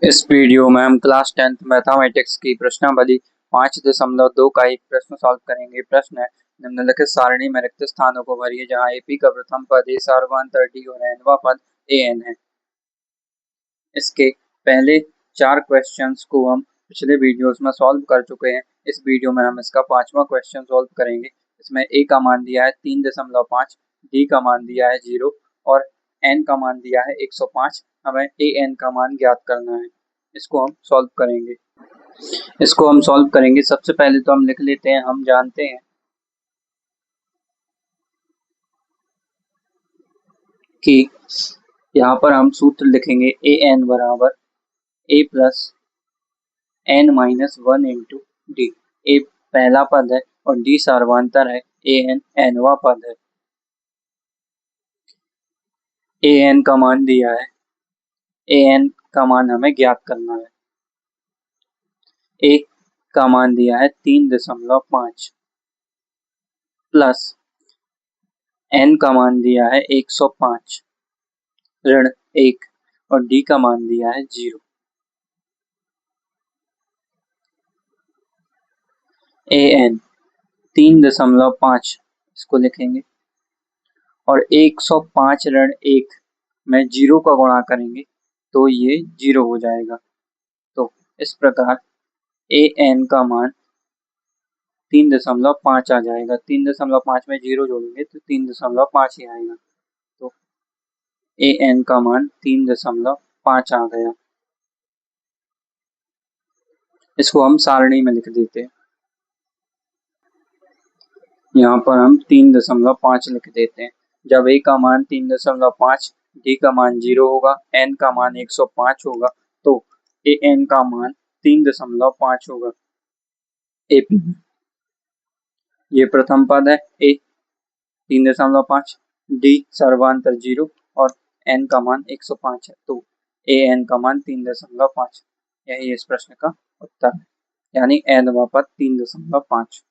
इस वीडियो में हम क्लास 10th मैथमेटिक्स की प्रश्नावली 5.2 का एक प्रश्न सॉल्व करेंगे। प्रश्न है, निम्नलिखित सारणी में रिक्त स्थानों को भरिए जहां एपी का प्रथम पद ए सार्वधातुक डी और एनवा पद ए एन है। इसके पहले 4 क्वेश्चंस को हम पिछले वीडियोस में सॉल्व कर चुके हैं। इस वीडियो में हम इसका 5वां क्वेश्चन सॉल्व करेंगे। इसमें ए का मान दिया है 3.5, डी का मान दिया है 0 और एन का मान दिया है 105। हमें ए एन का मान ज्ञात करना है। इसको हम सॉल्व करेंगे। सबसे पहले तो हम लिख लेते हैं, हम जानते हैं कि यहाँ पर हम सूत्र लिखेंगे ए एन बराबर a plus n minus 1 into d. A पहला पद है और डी सार्वधातुक है, ए एन एनवा पद है। ए एन का मान दिया है, ए एन का मान हमें ज्ञात करना है। ए का मान दिया है 3.5 प्लस एन का मान दिया है 105 ऋण 1 और डी का मान दिया है 0। ए एन 3.5 इसको लिखेंगे और 105 ऋण 1 में 0 का गुणा करेंगे तो ये 0 हो जाएगा। तो इस प्रकार ए एन का मान 3.5 आ जाएगा। 3.5 में 0 जोड़ेंगे तो 3.5 ही आएगा। तो ए एन का मान 3.5 आ गया। इसको हम सारणी में लिख देते हैं। यहाँ पर हम 3.5 लिख देते हैं। जब ए का मान 3.5, डी का मान 0 होगा, एन का मान 105 होगा तो ए एन का मान 3.5 होगा। एपी ये प्रथम पद है, ए 3.5, डी सर्वांतर 0 और एन का मान 105 है तो ए एन का मान 3.5। यही इस प्रश्न का उत्तर है, यानी एन व पद 3.5।